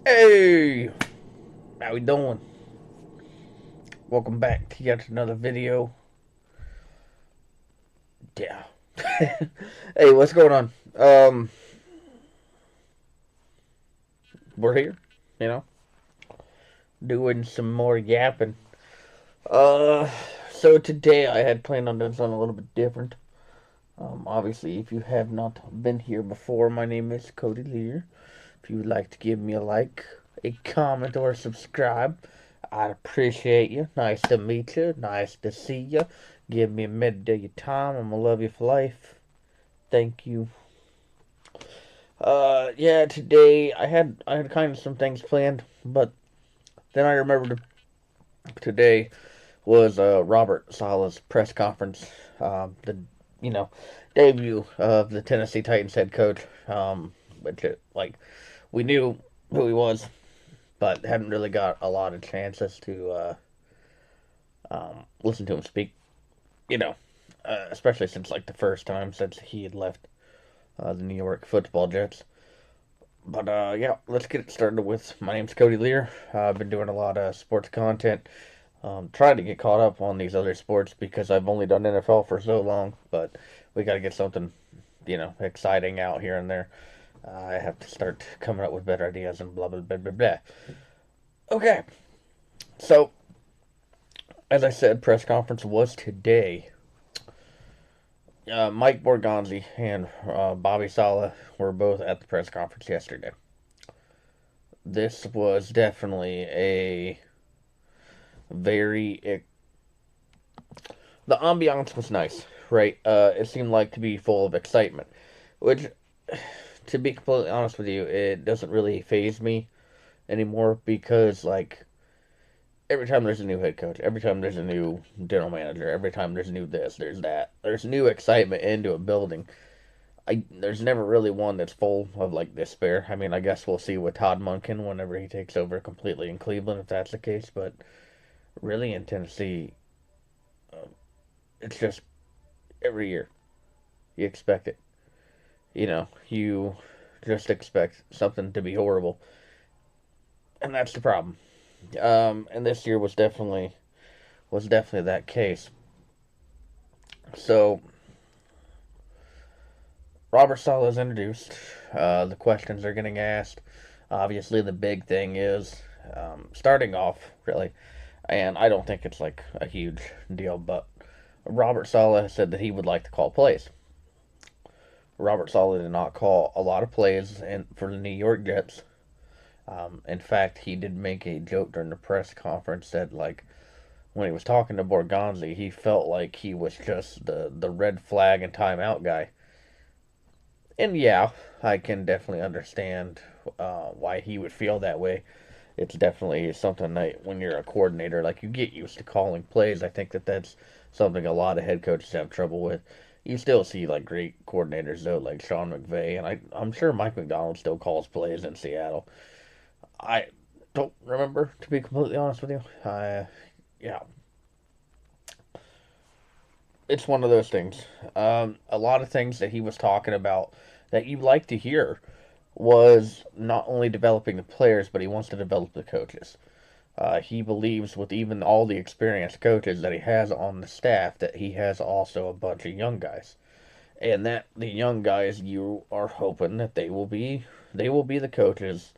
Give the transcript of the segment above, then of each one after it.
Hey, how we doing? Welcome back to yet another video. Yeah. Hey, what's going on? We're here, you know, doing some more yapping. Uh, so today I had planned on doing something a little bit different. Obviously, if you have not been here before, my name is Cody Lear. If you would like to give me a like, a comment, or subscribe, I'd appreciate you. Nice to meet you. Nice to see you. Give me a minute of your time. I'm gonna love you for life. Thank you. Yeah, today I had kind of some things planned, but then I remembered today was Robert Saleh's press conference. The you know debut of the Tennessee Titans head coach. Which like we knew who he was, but hadn't really got a lot of chances to listen to him speak. You know, especially since like the first time since he had left the New York Football Jets. But yeah, let's get it started with. My name's Cody Lear. I've been doing a lot of sports content. Trying to get caught up on these other sports because I've only done NFL for so long. But we got to get something, exciting out here and there. I have to start coming up with better ideas and blah blah blah blah blah. Okay, so as I said, press conference was today. Mike Borgonzi and Bobby Sala were both at the press conference yesterday. This was definitely a very. The ambiance was nice, right? It seemed like to be full of excitement, which, to be completely honest with you, it doesn't really phase me anymore because, like, every time there's a new head coach, every time there's a new general manager, every time there's new this, there's that, there's new excitement into a building. There's never really one that's full of like despair. I mean, I guess we'll see with Todd Monken whenever he takes over completely in Cleveland if that's the case. But really in Tennessee, it's just every year you expect it. You just expect something to be horrible, and that's the problem. And this year was definitely that case. So Robert Saleh is introduced. The questions are getting asked. Obviously, the big thing is starting off really, and I don't think it's like a huge deal, but Robert Saleh said that he would like to call plays. Robert Saleh did not call a lot of plays for the New York Jets. In fact, he did make a joke during the press conference that, like, when he was talking to Borgonzi, he felt like he was just the red flag and timeout guy. And yeah, I can definitely understand why he would feel that way. It's definitely something that when you're a coordinator, like, you get used to calling plays. I think that that's something a lot of head coaches have trouble with. You still see like great coordinators though, like Sean McVay, and I'm sure Mike McDonald still calls plays in Seattle. I don't remember, to be completely honest with you. Yeah, it's one of those things. A lot of things that he was talking about that you like to hear was not only developing the players, but he wants to develop the coaches. He believes with even all the experienced coaches that he has on the staff that he has also a bunch of young guys, and that the young guys you are hoping that they will be the coaches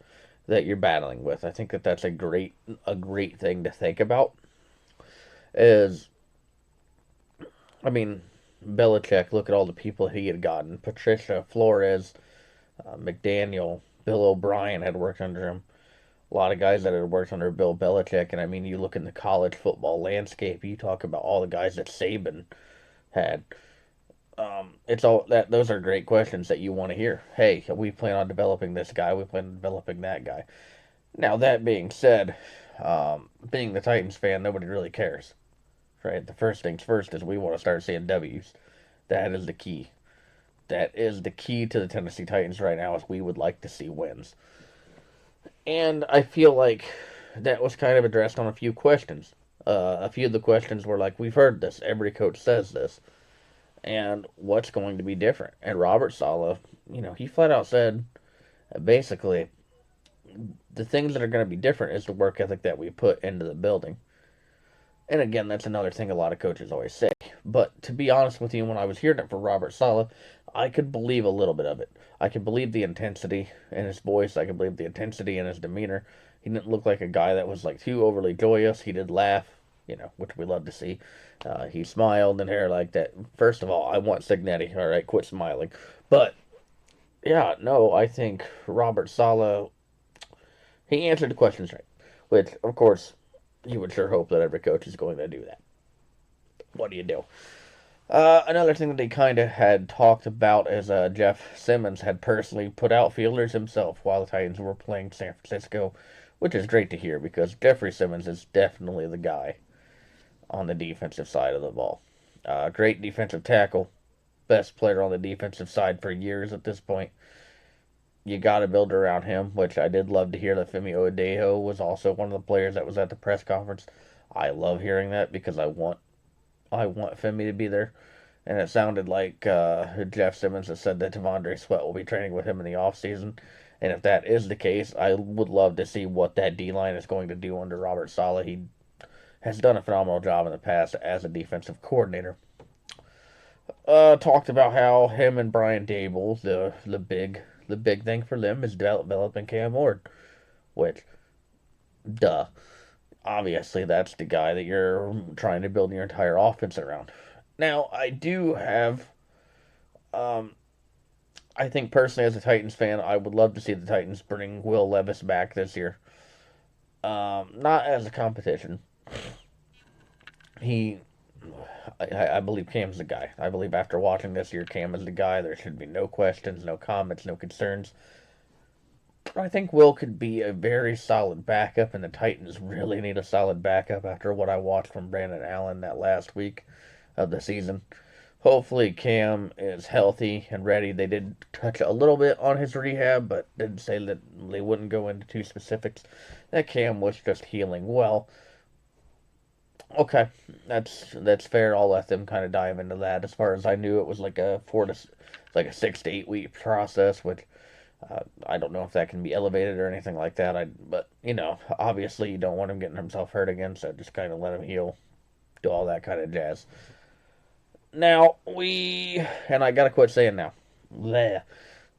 that you're battling with. I think that that's a great thing to think about. Is I mean, Belichick. Look at all the people he had gotten: Patricia, Flores, McDaniel, Bill O'Brien had worked under him. A lot of guys that had worked under Bill Belichick, and I mean, you look in the college football landscape. You talk about all the guys that Saban had. It's all that those are great questions that you want to hear. Hey, we plan on developing this guy. We plan on developing that guy. Now that being said, being the Titans fan, nobody really cares, right? The first things first is we want to start seeing W's. That is the key. That is the key to the Tennessee Titans right now. Is we would like to see wins, and I feel like that was kind of addressed on a few questions. A few of the questions were like, "We've heard this. Every coach says this." And what's going to be different? And Robert Saleh, he flat out said, basically, The things that are going to be different is the work ethic that we put into the building. And again, that's another thing a lot of coaches always say. But to be honest with you, when I was hearing it for Robert Saleh, I could believe a little bit of it. I could believe the intensity in his voice. I could believe the intensity in his demeanor. He didn't look like a guy that was like too overly joyous. He did laugh, which we love to see. He smiled and hair like that. First of all, I want Signetti. All right, quit smiling. But yeah, no, I think Robert Saleh, he answered the questions right. Which, of course, you would sure hope that every coach is going to do that. What do you do? Another thing that they kind of had talked about is Jeff Simmons had personally put out fielders himself while the Titans were playing San Francisco, which is great to hear because Jeffrey Simmons is definitely the guy on the defensive side of the ball. Great defensive tackle, best player on the defensive side for years at this point. You got to build around him, which I did love to hear that Femi Odejo was also one of the players that was at the press conference. I love hearing that because I want Femi to be there. And it sounded like Jeff Simmons has said that Devondre Sweat will be training with him in the offseason. And if that is the case, I would love to see what that D line is going to do under Robert Saleh. He has done a phenomenal job in the past as a defensive coordinator. Talked about how him and Brian Dable, the big thing for them is developing Cam Ward, which, duh, obviously that's the guy that you're trying to build your entire offense around. Now, I do have, um, I think personally as a Titans fan, I would love to see the Titans bring Will Levis back this year. Not as a competition. He, I believe Cam's the guy. I believe after watching this year, Cam is the guy. There should be no questions, no comments, no concerns. I think Will could be a very solid backup, and the Titans really need a solid backup after what I watched from Brandon Allen that last week of the season. Hopefully, Cam is healthy and ready. They did touch a little bit on his rehab, but didn't say that they wouldn't go into too specifics. That Cam was just healing well. Okay, that's fair. I'll let them kind of dive into that. As far as I knew, it was like a like a 6 to 8 week process, which I don't know if that can be elevated or anything like that. But obviously you don't want him getting himself hurt again, so just kind of let him heal, do all that kind of jazz. Now and I gotta quit saying now. Bleh.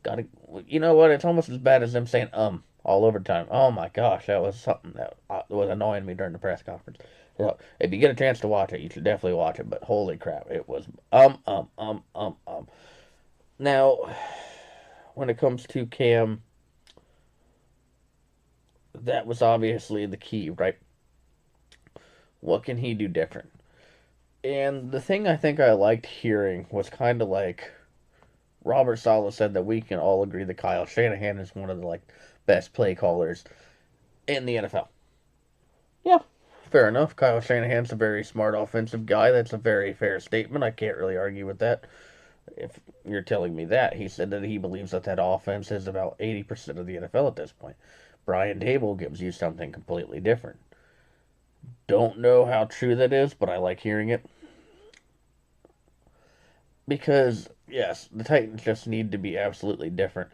Gotta, you know what? It's almost as bad as them saying all over time. Oh my gosh, that was something that was annoying me during the press conference. So if you get a chance to watch it, you should definitely watch it. But holy crap, it was Now, when it comes to Cam, that was obviously the key, right? What can he do different? And the thing I think I liked hearing was kind of like Robert Saleh said that we can all agree that Kyle Shanahan is one of the best play callers in the NFL. Yeah, fair enough. Kyle Shanahan's a very smart offensive guy. That's a very fair statement. I can't really argue with that. If you're telling me that, he said that he believes that offense is about 80% of the NFL at this point. Brian Dable gives you something completely different. Don't know how true that is, but I like hearing it. Because, yes, the Titans just need to be absolutely different.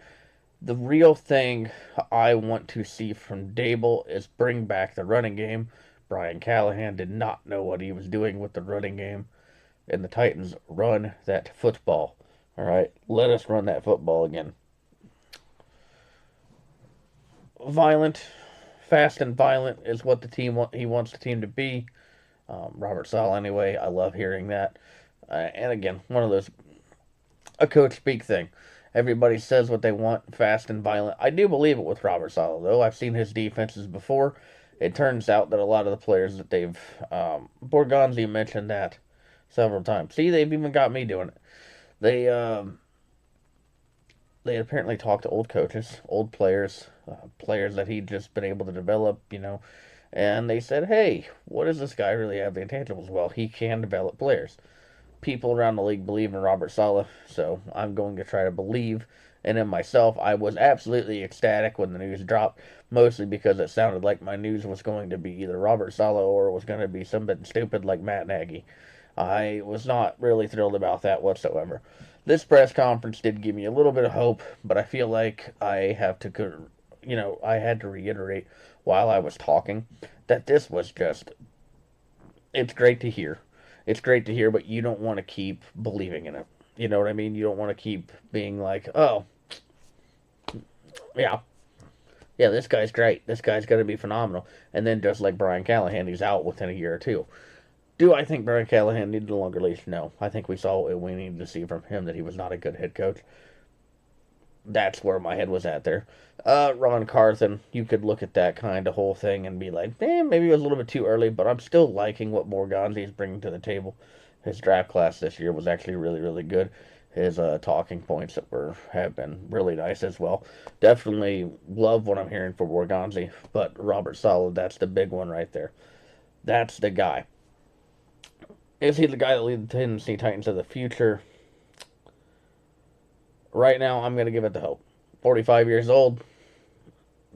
The real thing I want to see from Dable is bring back the running game. Brian Callahan did not know what he was doing with the running game. And the Titans run that football. All right, let us run that football again. Violent, fast and violent is what he wants the team to be. Robert Saleh, anyway, I love hearing that. And again, one of those a coach speak thing. Everybody says what they want, fast and violent. I do believe it with Robert Saleh, though. I've seen his defenses before. It turns out that a lot of the players that they've Borgonzi mentioned that several times. See, they've even got me doing it. They apparently talked to old coaches, old players, players that he'd just been able to develop, and they said, "Hey, what does this guy really have the intangibles?" Well, he can develop players. People around the league believe in Robert Saleh, so I'm going to try to believe and in myself. I was absolutely ecstatic when the news dropped, mostly because it sounded like my news was going to be either Robert Saleh or it was going to be something stupid like Matt Nagy. I was not really thrilled about that whatsoever. This press conference did give me a little bit of hope, but I feel like I have to I had to reiterate while I was talking that this was just, it's great to hear. It's great to hear, but you don't want to keep believing in it. You know what I mean? You don't want to keep being like, oh, yeah, yeah, this guy's great. This guy's going to be phenomenal. And then just like Brian Callahan, he's out within a year or two. Do I think Brian Callahan needed a longer leash? No. I think we saw what we needed to see from him, that he was not a good head coach. That's where my head was at there. Ron Carthen, you could look at that kind of whole thing and be like, maybe it was a little bit too early, but I'm still liking what Morganzi is bringing to the table. His draft class this year was actually really, really good. His talking points have been really nice as well. Definitely love what I'm hearing for Morganzi, but Robert Saleh, that's the big one right there. That's the guy. Is he the guy that leads the Tennessee Titans of the future? Right now, I'm going to give it the hope. 45 years old.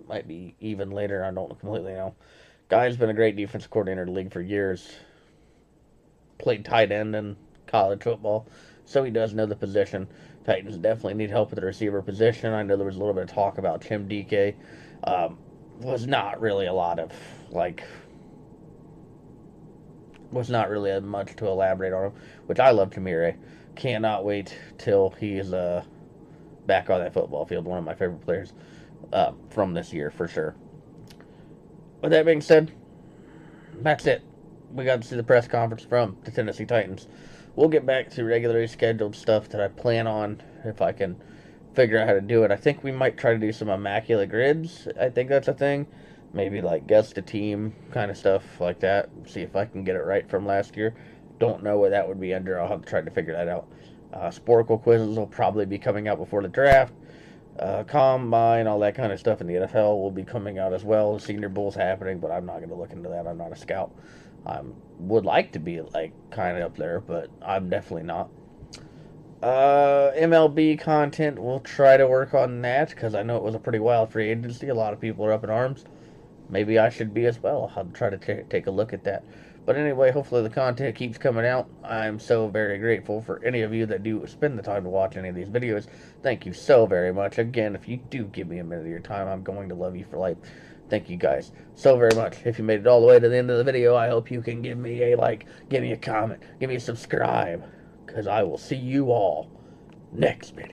Might be even later. I don't completely know. Guy's been a great defensive coordinator in the league for years. Played tight end in college football, so he does know the position. Titans definitely need help with the receiver position. I know there was a little bit of talk about Tim DK. Was not really a lot of, like, was not really much to elaborate on him, which I love Tamire. Cannot wait till he's back on that football field. One of my favorite players from this year, for sure. With that being said, that's it. We got to see the press conference from the Tennessee Titans. We'll get back to regularly scheduled stuff that I plan on if I can figure out how to do it. I think we might try to do some immaculate grids. I think that's a thing. Maybe like guess the team kind of stuff like that. See if I can get it right from last year. Don't know what that would be under. I'll have to try to figure that out. Sporkle quizzes will probably be coming out before the draft. Combine, all that kind of stuff in the NFL will be coming out as well. The Senior Bowl's happening, but I'm not going to look into that. I'm not a scout. I would like to be like kind of up there, but I'm definitely not. MLB content, we'll try to work on that because I know it was a pretty wild free agency. A lot of people are up in arms. Maybe I should be as well. I'll try to take a look at that. But anyway, hopefully the content keeps coming out. I'm so very grateful for any of you that do spend the time to watch any of these videos. Thank you so very much. Again, if you do give me a minute of your time, I'm going to love you for life. Thank you guys so very much. If you made it all the way to the end of the video, I hope you can give me a like, give me a comment, give me a subscribe, because I will see you all next video.